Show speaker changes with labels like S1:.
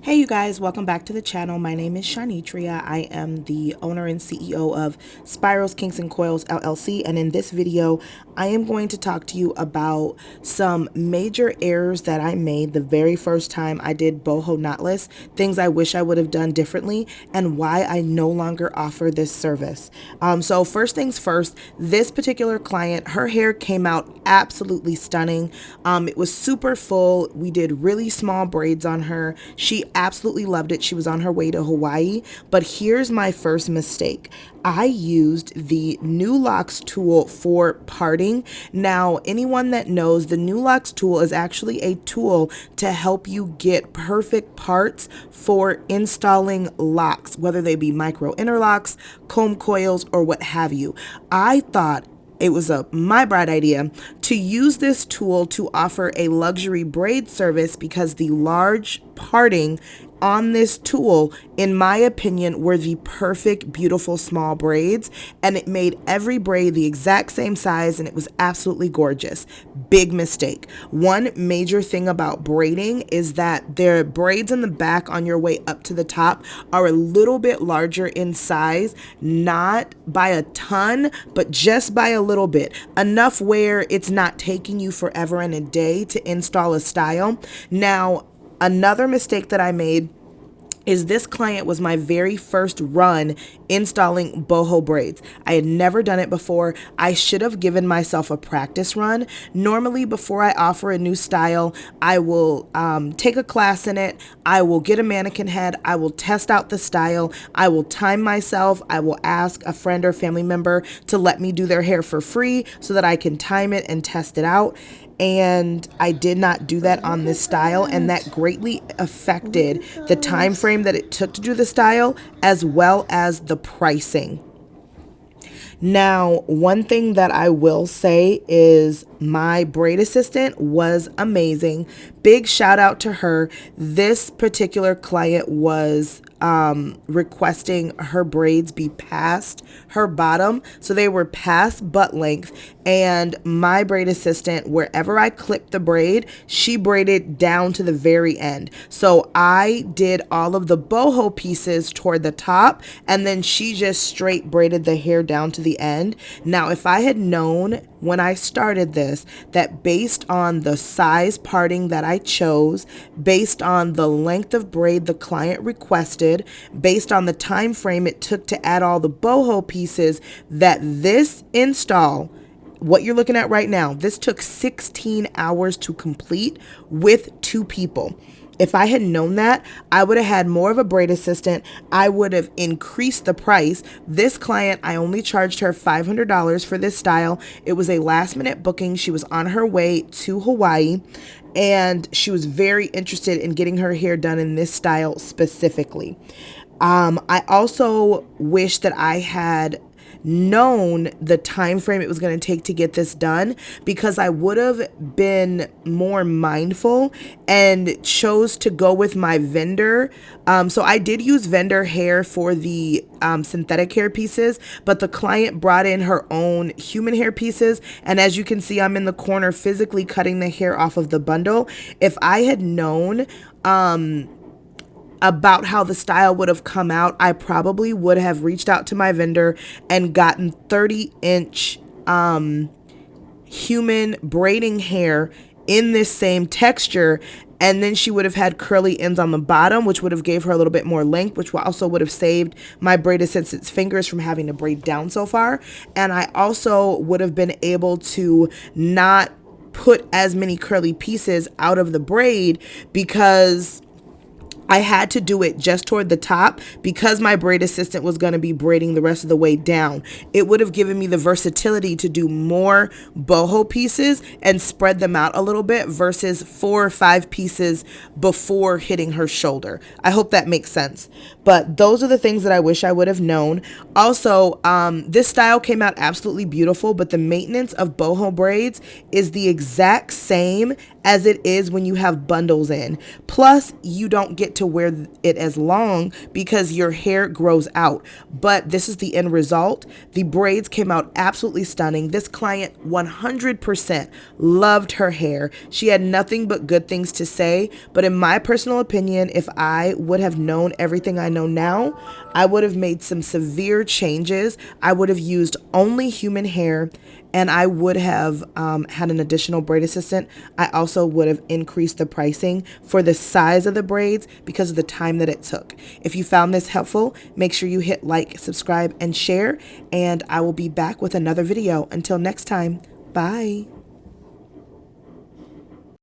S1: Hey you guys, welcome back to the channel. My name is Shanitria. I am the owner and CEO of Spirals, Kinks and Coils LLC, and in this video I am going to talk to you about some major errors that I made the very first time I did Boho Knotless, things I wish I would have done differently, and why I no longer offer this service. So first things first, this particular client, her hair came out absolutely stunning. It was super full. We did really small braids on her. She absolutely loved it. She was on her way to Hawaii. But here's my first mistake. I used the New Locks tool for parting. Now, anyone that knows, the New Locks tool is actually a tool to help you get perfect parts for installing locks, whether they be micro interlocks, comb coils, or what have you. I thought it was my bright idea to use this tool to offer a luxury braid service because the large parting on this tool, in my opinion, were the perfect, beautiful small braids, and it made every braid the exact same size, and it was absolutely gorgeous. Big mistake. One major thing about braiding is that their braids in the back on your way up to the top are a little bit larger in size, not by a ton, but just by a little bit, enough where it's not taking you forever and a day to install a style. Now, another mistake that I made is this client was my very first run installing boho braids. I had never done it before. I should have given myself a practice run. Normally, before I offer a new style, I will take a class in it. I will get a mannequin head. I will test out the style. I will time myself. I will ask a friend or family member to let me do their hair for free so that I can time it and test it out. And I did not do that on this style, and that greatly affected the time frame that it took to do the style as well as the pricing. Now, one thing that I will say is my braid assistant was amazing. Big shout out to her. This particular client was requesting her braids be past her bottom, so they were past butt length, and my braid assistant, wherever I clipped the braid, she braided down to the very end. So I did all of the boho pieces toward the top, and then she just straight braided the hair down to the end. Now, if I had known when I started this that based on the size parting that I chose, based on the length of braid the client requested, based on the time frame it took to add all the boho pieces, that this install, what you're looking at right now, this took 16 hours to complete with 2 people. If I had known that, I would have had more of a braid assistant. I would have increased the price. This client, I only charged her $500 for this style. It was a last minute booking. She was on her way to Hawaii, and she was very interested in getting her hair done in this style specifically. I also wish that I had known the time frame it was going to take to get this done, because I would have been more mindful and chose to go with my vendor. So I did use vendor hair for the synthetic hair pieces, but the client brought in her own human hair pieces, and as you can see, I'm in the corner physically cutting the hair off of the bundle. If I had known about how the style would have come out, I probably would have reached out to my vendor and gotten 30-inch human braiding hair in this same texture, and then she would have had curly ends on the bottom, which would have gave her a little bit more length, which also would have saved my braid assistant's fingers from having to braid down so far. And I also would have been able to not put as many curly pieces out of the braid, because I had to do it just toward the top because my braid assistant was going to be braiding the rest of the way down. It would have given me the versatility to do more boho pieces and spread them out a little bit versus 4 or 5 pieces before hitting her shoulder. I hope that makes sense. But those are the things that I wish I would have known. Also, this style came out absolutely beautiful, but the maintenance of boho braids is the exact same as it is when you have bundles in. Plus, you don't get to wear it as long because your hair grows out. But this is the end result. The braids came out absolutely stunning. This client 100% loved her hair. She had nothing but good things to say. But in my personal opinion, if I would have known everything I know now, I would have made some severe changes. I would have used only human hair, and I would have had an additional braid assistant. I also would have increased the pricing for the size of the braids because of the time that it took. If you found this helpful, make sure you hit like, subscribe, and share, and I will be back with another video. Until next time, bye.